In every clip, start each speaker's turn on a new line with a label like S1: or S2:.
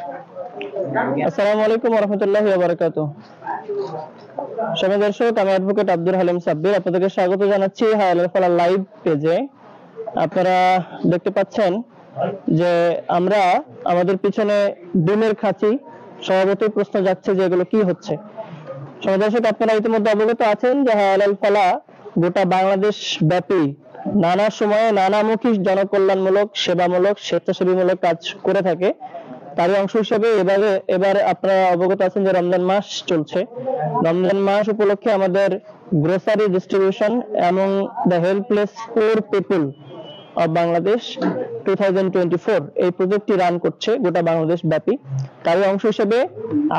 S1: আসসালামু আলাইকুম ওয়া রাহমাতুল্লাহি ওয়া বারাকাতুহু। সম্মানিত দর্শক, আমি অ্যাডভোকেট আব্দুল হালিম সাব্বির আপনাদেরকে স্বাগত জানাচ্ছি হালাল ফালাহ লাইভ পেজে। আপনারা দেখতে পাচ্ছেন যে আমরা আমাদের পিছনে ডিমের খাঁচি, স্বভাবতই প্রশ্ন যাচ্ছে যে এগুলো কি হচ্ছে। সম্মানিত দর্শক, আপনারা ইতিমধ্যে অবগত আছেন যে হালাল ফালাহ গোটা বাংলাদেশ ব্যাপী নানা সময়ে নানামুখী জনকল্যাণমূলক, সেবামূলক, স্বেচ্ছাসেবীমূলক কাজ করে থাকে। তারই অংশ হিসেবে এবার আপনারা অবগত আছেন যে রমজান মাস চলছে। রমজান মাস উপলক্ষে আমাদের গ্রোসারি ডিস্ট্রিবিউশন এবং দ্য হেল্পলেস পুর পিপল অফ বাংলাদেশ 2024 এই প্রজেক্টটি রান করছে গোটা বাংলাদেশ ব্যাপী। তারই অংশ হিসেবে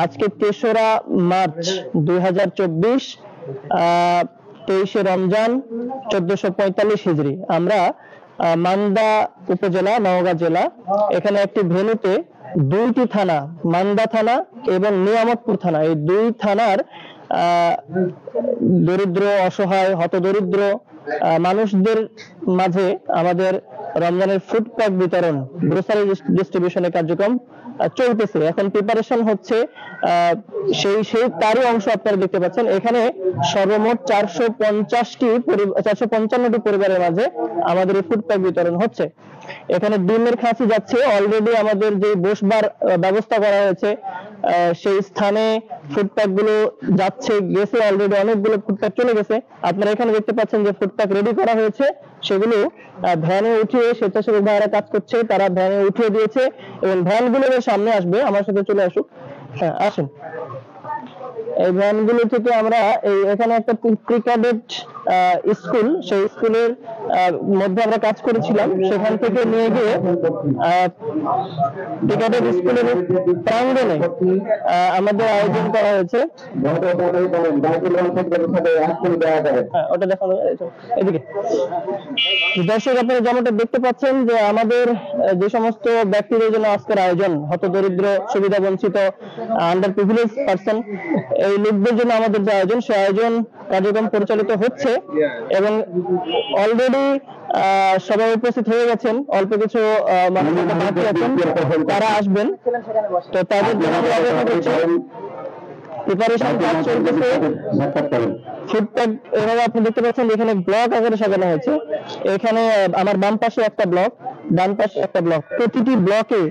S1: আজকে 3রা মার্চ 2024 23শে রমজান 1445 হিজরি আমরা মান্দা উপজেলা, নওগাঁ জেলা, এখানে একটি ভেন্যুতে 2টি থানা, মান্দা থানা এবং নিয়ামতপুর থানা, এই 2 থানার দরিদ্র, অসহায়, হতদরিদ্র মানুষদের মাঝে আমাদের রমজানের ফুড প্যাক বিতরণ, গ্রোসারি ডিস্ট্রিবিউশনের কার্যক্রম চলতেছে। এখন প্রিপারেশন হচ্ছে, সেই তারই অংশ আপনারা দেখতে পাচ্ছেন। এখানে সর্বমোট 455টি পরিবারের মাঝে আমাদের এই ফুড প্যাক বিতরণ হচ্ছে। এখানে ডিমের খাঁচি যাচ্ছে, অলরেডি আমাদের যে বসবার ব্যবস্থা করা হয়েছে সেই স্থানে ফুড প্যাক গুলো গেছে, অলরেডি অনেকগুলো ফুড প্যাক চলে গেছে। আপনারা এখানে দেখতে পাচ্ছেন যে ফুড প্যাক রেডি করা হয়েছে, সেগুলো ভ্যানে উঠিয়ে স্বেচ্ছাসেবী ভাইরা কাজ করছে, তারা ভ্যানে উঠিয়ে দিয়েছে এবং ভ্যানগুলো সামনে আসবে। আমার সাথে চলে আসুক, হ্যাঁ আসুন। এই ভ্যানগুলো থেকে আমরা এখানে একটা প্রি ক্যাডেট স্কুল, সেই স্কুলের মধ্যে আমরা কাজ করেছিলাম, সেখান থেকে নিয়ে গিয়ে প্রি ক্যাডেট স্কুলের প্রাঙ্গণে আমাদের আয়োজন করা হয়েছে। ওটা দেখানো এদিকে। দর্শক, আপনারা যেমনটা দেখতে পাচ্ছেন যে আমাদের যে সমস্ত ব্যক্তিদের জন্য আজকের আয়োজন, হতদরিদ্র, সুবিধা বঞ্চিত, আন্ডার প্রিভিলেজ পারসন, এই লোকদের জন্য আমাদের যে আয়োজন, সেই আয়োজন কার্যক্রম পরিচালিত হচ্ছে এবং অলরেডি সবাই উপস্থিত হয়ে গেছেন। অল্প কিছু মানুষ বাকি আছেন, তারা আসবেন, তো তাদের জন্য প্রিপারেশন কাজ চলতেছে। ফুড প্যাক এভাবে আপনি দেখতে পাচ্ছেন, এখানে ব্লক আকারে সাজানো হয়েছে। এখানে আমার বাম পাশে একটা ব্লক, ডান পাশে একটা ব্লক, প্রতিটি ব্লকে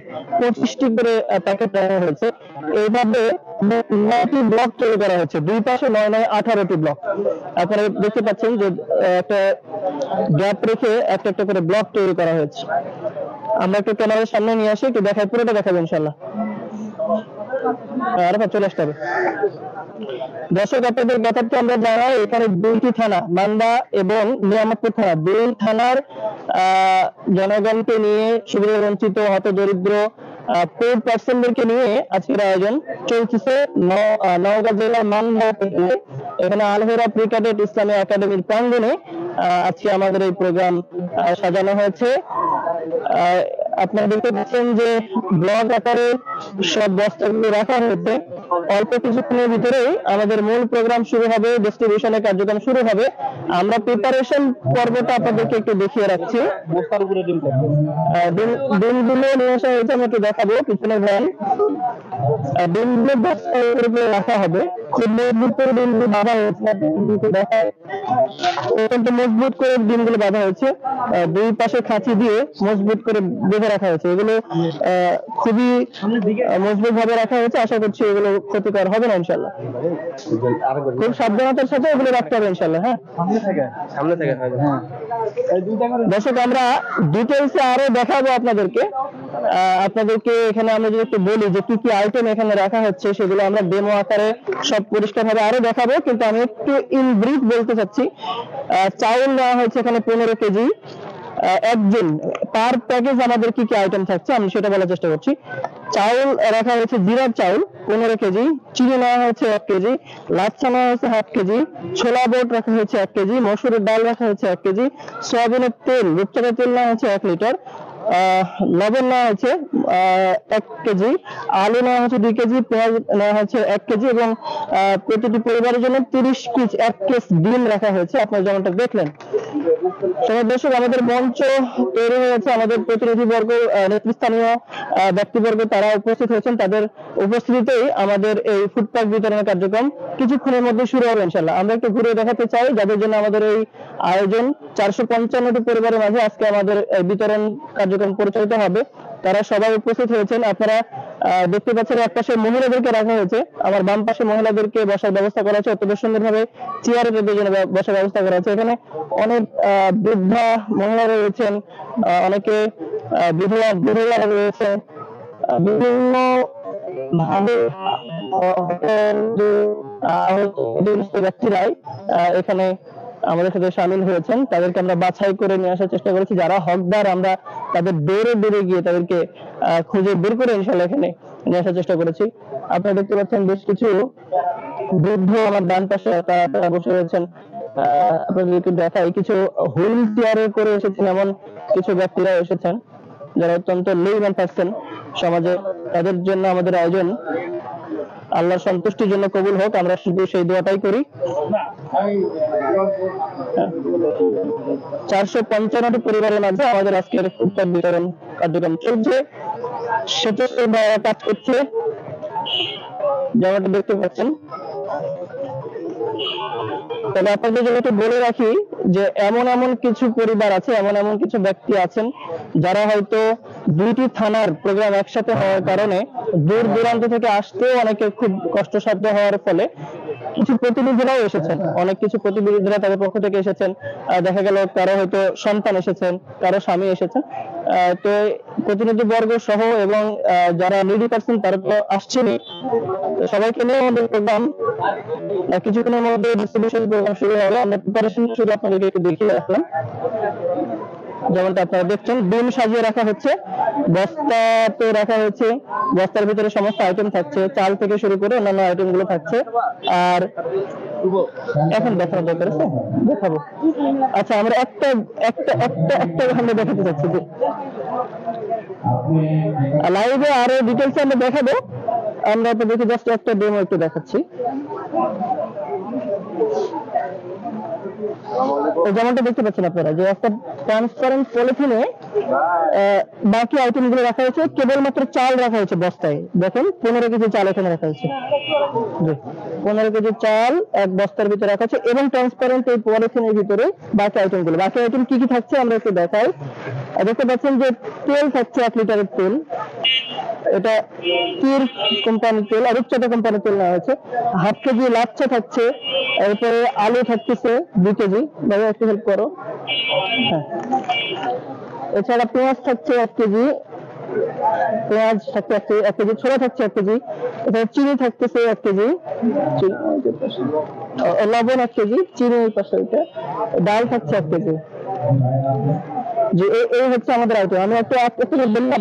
S1: 25টি করে প্যাকেট রাখা হয়েছে। এইভাবে 9টি ব্লক তৈরি করা হয়েছে, দুই পাশে 9 18টি ব্লক। আপনারা দেখতে পাচ্ছেন যে একটা গ্যাপ রেখে একটা একটা করে ব্লক তৈরি করা হয়েছে। আমরা একটু ক্যামেরার সামনে নিয়ে আসি, একটু দেখাই, পুরোটা দেখাবো ইনশাল্লাহ। চলে আসতে হবে। দর্শক, আপনাদের ব্যাপারটা আমরা জানাই, এখানে 2টি থানা, মান্দা এবং নিয়ামতপুর থানা, 2 থানার জনগণকে নিয়ে, সুবিধা বঞ্চিত, হতদরিদ্র পোর পার্সনদেরকে নিয়ে আজকের আয়োজন চলছে নওগাঁ জেলার মান্দা থেকে। এখানে আলহেরা প্রি ক্যাডেট ইসলামী একাডেমির প্রাঙ্গণে আজকে আমাদের এই প্রোগ্রাম সাজানো হয়েছে। আপনারা দেখতে পাচ্ছেন যে ব্লক আকারে সব বস্তাগুলো রাখা হয়েছে। অল্প কিছুক্ষণের ভিতরেই আমাদের মূল প্রোগ্রাম শুরু হবে, ডিস্ট্রিবিউশনের কার্যক্রম শুরু হবে। আমরা প্রিপারেশন পর্বটা আপনাদেরকে একটু দেখিয়ে রাখছি। ডিমগুলো নিয়ে আসা হয়েছে, আমি একটু দেখাবো। পিছনে ভ্যান, ডিমগুলো বস্তার উপরে রাখা হবে। খুব মজবুত করে ডিমগুলো বাঁধা হয়েছে, অত্যন্ত মজবুত করে ডিমগুলো বাঁধা হয়েছে, দুই পাশে খাঁচি দিয়ে মজবুত করে বেঁধে রাখা হয়েছে। এগুলো খুবই মজবুত ভাবে রাখা হয়েছে। আশা করছি এগুলো ক্ষতিকর হবে না ইনশাল্লাহ। খুব সাবধানতার সাথে এগুলো রাখতে হবে ইনশাল্লাহ। হ্যাঁ, সামনে থেকে। দর্শক, আমরা ডিটেইলসে আরো দেখাবো আপনাদেরকে। এখানে আমরা যদি একটু বলি যে কি কি আইটেম এখানে রাখা হচ্ছে, সেগুলো আমরা ডেমো আকারে সব পরিষ্কার ভাবে আরো দেখাবো, কিন্তু আমি একটু ইন ব্রিফ বলতে চাচ্ছি। চাউল নেওয়া হয়েছে এখানে 15 কেজি। একদিন পার প্যাকেজ আমাদের কি কি আইটেম থাকছে আমি সেটা বলার চেষ্টা করছি। চাউল রাখা হয়েছে জিরার চাউল 15 কেজি, চিনি নেওয়া হয়েছে 1 কেজি, লাচ্ছা নেওয়া হয়েছে 1/2 কেজি, ছোলা বোট রাখা হয়েছে 1 কেজি, মসুরের ডাল রাখা হয়েছে 1 কেজি, সয়াবিনের তেল, রূপচাঁদা তেল নেওয়া হয়েছে 1 লিটার, লবণ নেওয়া হয়েছে 1 কেজি, আলু নেওয়া হচ্ছে 2 কেজি, পেঁয়াজ নেওয়া হচ্ছে 1 কেজি এবং প্রতিটি পরিবারের জন্য 30 পিস 1 কেস ডিম রাখা হয়েছে, আপনারা যেমনটা দেখলেন। সবাই দর্শক, আমাদের মঞ্চ তৈরি হয়েছে, আমাদের প্রতিনিধিবর্গ, নেতৃস্থানীয় ব্যক্তিবর্গ তারা উপস্থিত হয়েছেন, তাদের উপস্থিতিতেই আমাদের এই ফুড প্যাক বিতরণের কার্যক্রম কিছুক্ষণের মধ্যে শুরু হবে ইনশাআল্লাহ। আমরা একটু ঘুরে দেখাতে চাই যাদের জন্য আমাদের এই আয়োজন। 455টি পরিবারের মাঝে আজকে আমাদের এই বিতরণ কার্যক্রম পরিচালিত হবে, তারা সবাই উপস্থিত হয়েছেন। আপনারা দেখতে পাচ্ছেন এক পাশে মহিলাদেরকে রাখা হয়েছে, আমার বাম পাশে মহিলাদেরকে বসার ব্যবস্থা করা হয়েছে, অত্যন্ত সুন্দরভাবে চেয়ারে তাদের জন্য বসার ব্যবস্থা করা হয়েছে। এখানে অনেক বৃদ্ধা মহিলারা রয়েছেন, অনেকে বিধবা রয়েছে, বিভিন্ন ব্যক্তিরাই এখানে আমাদের সাথে সামিল হয়েছেন। তাদেরকে আমরা বাছাই করে নিয়ে আসার চেষ্টা করেছি, যারা হকদার আমরা তাদের দৌড়ে গিয়ে তাদেরকে খুঁজে বের করে ইনশাআল্লাহ এখানে নিয়ে আসার চেষ্টা করেছি। আপনারা দেখতে পাচ্ছেন বেশ কিছু বৃদ্ধ আমার ডান পাশে তারা বসে রয়েছেন। আপনাদেরকে দেখাই, কিছু হুইল চেয়ারে করে এসেছেন এমন কিছু ব্যক্তিরা এসেছেন যারা অত্যন্ত লেইম্যান পার্সন সমাজে। তাদের জন্য আমাদের আয়োজন আল্লাহর সন্তুষ্টির জন্য কবুল হোক, আমরা শুধু সেই দোয়াটাই করি। 455টি পরিবারের মাঝে আমাদের আজকের ইফতার বিতরণ কার্যক্রম চলছে, সেটা কাজ করছে যেমনটা দেখতে পাচ্ছেন। তবে আপনাদের জন্য একটু বলে রাখি যে এমন কিছু পরিবার আছে, এমন কিছু ব্যক্তি আছেন যারা হয়তো 2টি থানার প্রোগ্রাম একসাথে হওয়ার কারণে দূর দূরান্ত থেকে আসতেও অনেকে খুব কষ্টসাধ্য হওয়ার ফলে কিছু প্রতিনিধিরাও এসেছেন, অনেক কিছু প্রতিনিধিরা তাদের পক্ষ থেকে এসেছেন। দেখা গেল কারো হয়তো সন্তান এসেছেন, কারো স্বামী এসেছেন, তো প্রতিনিধি বর্গ সহ এবং যারা নিডি পার্সন তারা তো আসছেনই। সবাইকে নিয়ে আমাদের প্রোগ্রাম কিছুক্ষণের মধ্যে ডিস্ট্রিবিউশন প্রোগ্রাম শুরু হবে। আমরা প্রিপারেশন শুরু আপনাদেরকে একটু দেখিয়ে রাখলাম। যেমনটা আপনারা দেখছেন, ডিম সাজিয়ে রাখা হচ্ছে, বস্তাতে রাখা হয়েছে, বস্তার ভিতরে সমস্ত আইটেম থাকছে, চাল থেকে শুরু করে অন্যান্য আইটেম গুলো থাকছে। আর এখন দেখানো দরকার আছে, দেখাবো। আচ্ছা, আমরা একটা আমরা দেখাতে চাচ্ছি যে লাইভে আরো ডিটেলস আমরা দেখাবো। আমরা আপনাদেরকে জাস্ট একটা ডেমো একটু দেখাচ্ছি। যেমনটা দেখতে পাচ্ছেন আপনারা যে একটা ট্রান্সপারেন্ট পলিথিনে বাকি আইটেম গুলো রাখা হয়েছে, কেবলমাত্র চাল রাখা হয়েছে বস্তায়। দেখেন 15 কেজি চাল এখানে রাখা হয়েছে, 15 কেজি চাল এক বস্তার ভিতরে রাখা আছে এবং ট্রান্সপারেন্ট এই পলিথিনের ভিতরে বাকি আইটেম গুলো। বাকি আইটেম কি কি থাকছে আমরা একটু দেখাই। দেখতে পাচ্ছেন যে তেল থাকছে 1 লিটারের তেল, এটা কির কোম্পানির তেল, রূপচাঁদা কোম্পানির তেল নেওয়া হয়েছে। 1/2 কেজি লাচ্ছা থাকছে, এরপরে আলু থাকতেছে 2 কেজি, ভাই একটু হেল্প করো। হ্যাঁ, এছাড়া পেঁয়াজ থাকছে 1 কেজি, পেঁয়াজ থাকছে 1 কেজি, ছোলা থাকছে 1 কেজি, এছাড়া চিনি থাকতেছে 1 কেজি, লবণ 1 কেজি, চিনি এই পাশে, ডাল থাকছে 1 কেজি। যে এই হচ্ছে আমাদের আইটেম। আমি একটা বললাম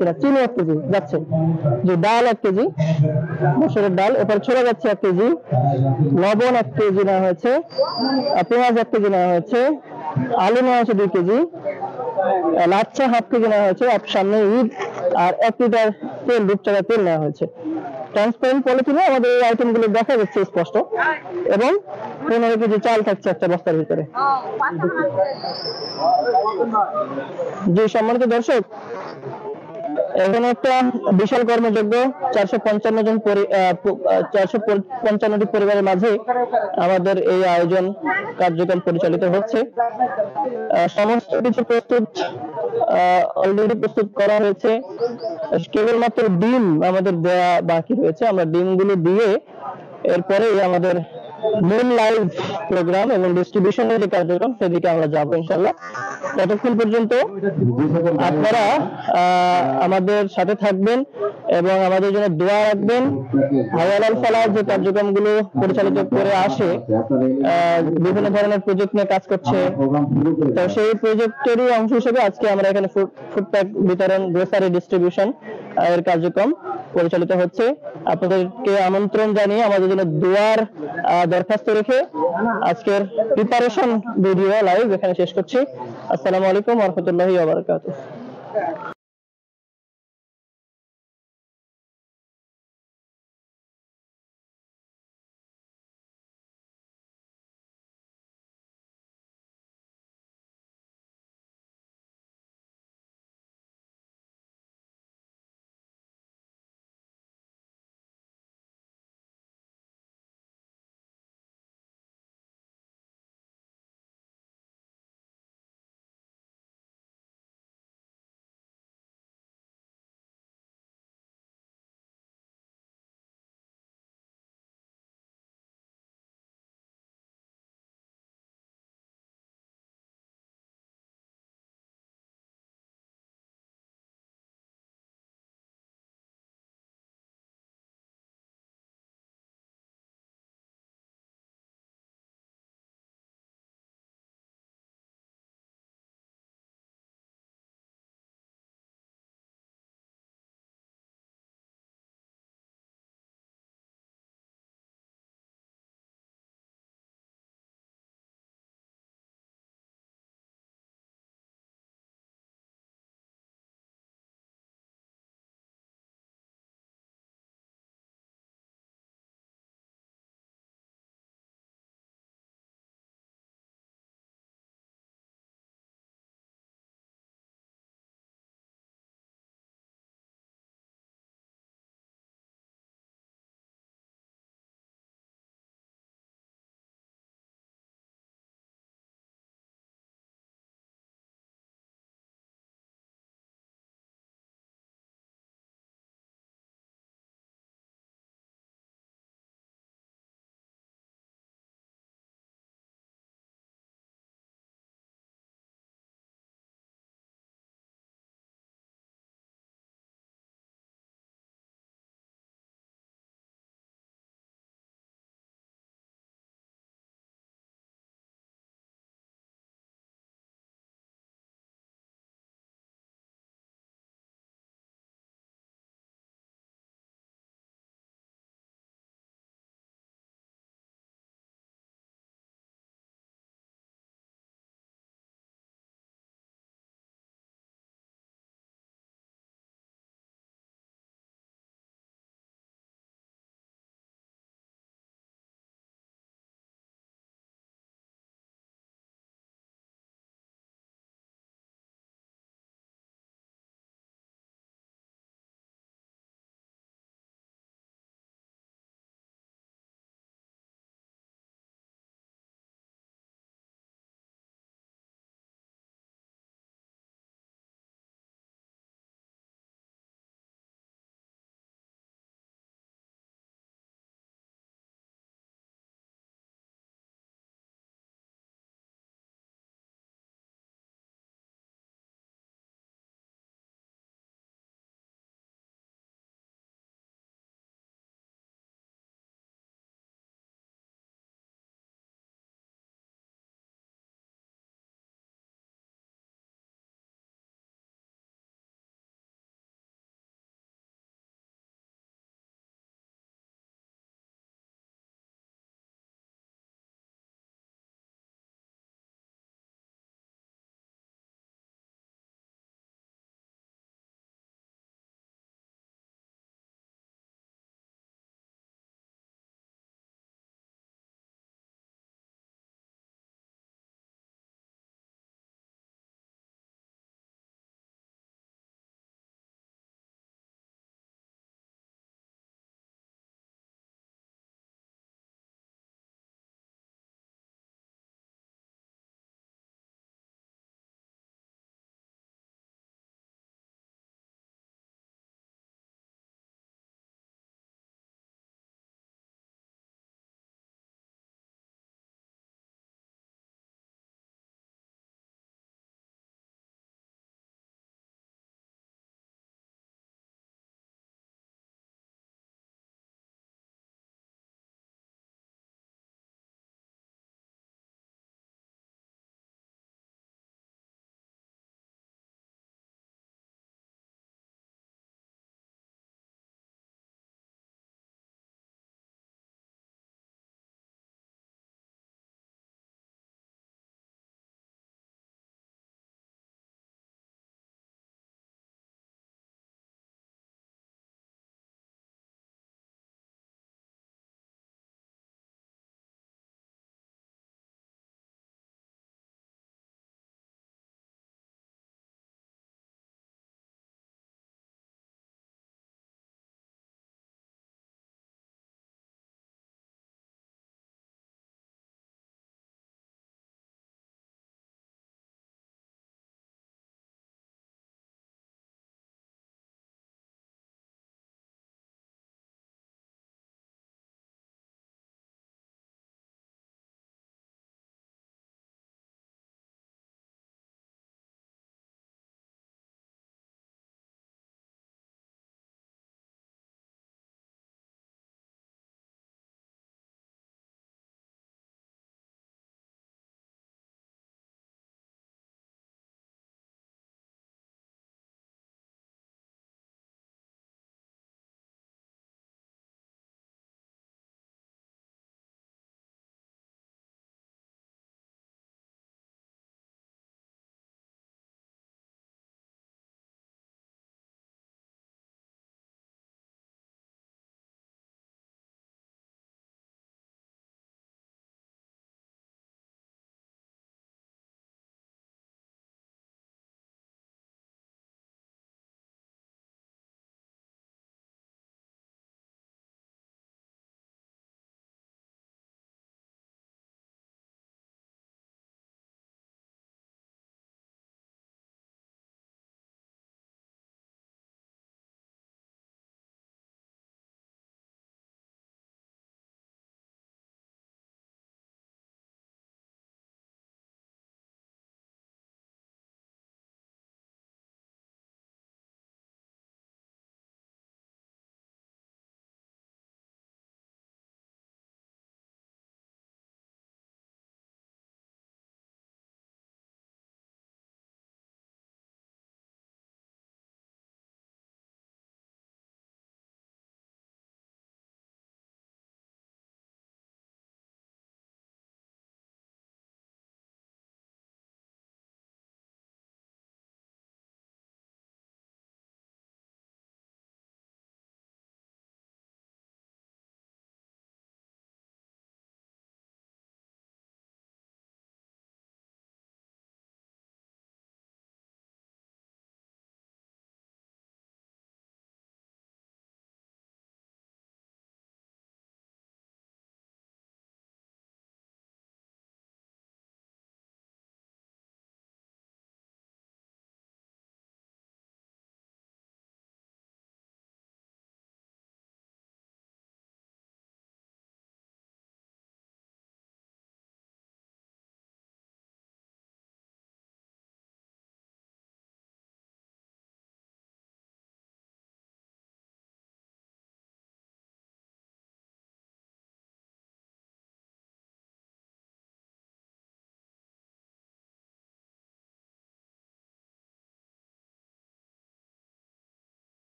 S1: কিনা, চিনি 1 কেজি যাচ্ছে, যে ডাল 1 কেজি, মসুরের ডাল, এরপর ছোলা যাচ্ছে 1 কেজি, লবণ 1 কেজি নেওয়া হয়েছে, পেঁয়াজ 1 কেজি নেওয়া হয়েছে, আলু নেওয়া হয়েছে 2 কেজি, লাচ্ছা 1/2 কেজি নেওয়া হয়েছে, সামনে ঈদ, আর 1 লিটার তেল, রূপচাঁদা তেল নেওয়া হয়েছে। ট্রান্সপারেন্ট পলিথিনে আমাদের এই আইটেম গুলো দেখা যাচ্ছে স্পষ্ট, এবং 15 কেজি চাল থাকছে একটা বস্তার ভিতরে। জি সম্মানিত দর্শক, এখানে একটা বিশাল কর্মযজ্ঞ 455টি পরিবারের মাঝে আমাদের এই আয়োজন কার্যক্রম পরিচালিত হচ্ছে। সমস্ত কিছু প্রস্তুত, অলরেডি প্রস্তুত করা হয়েছে, কেবলমাত্র ডিম আমাদের দেয়া বাকি রয়েছে। আমরা ডিমগুলো দিয়ে এরপরে আমাদের মূল লাইভ প্রোগ্রাম এবং ডিস্ট্রিবিউশনের যে কার্যক্রম সেদিকে আমরা যাবো ইনশাআল্লাহ। ততক্ষণ পর্যন্ত আপনারা আমাদের সাথে থাকবেন এবং আমাদের জন্য দোয়া রাখবেন। হায়াল ফালাহ যে কার্যক্রমগুলো পরিচালিত করে আসে, বিভিন্ন ধরনের প্রজেক্ট নিয়ে কাজ করছে, তো সেই প্রজেক্টেরই অংশ হিসেবে আজকে আমরা এখানে ফুড প্যাক বিতরণ, গ্রোসারি ডিস্ট্রিবিউশন এর কার্যক্রম পরিচালিত হচ্ছে। আপনাদেরকে আমন্ত্রণ জানিয়ে আমাদের জন্য দোয়ার দরখাস্ত রেখে আজকের প্রিপারেশন ভিডিও লাইভ এখানে শেষ করছি। আসসালামু আলাইকুম ওয়া রাহমাতুল্লাহি ওয়া বারাকাতুহু।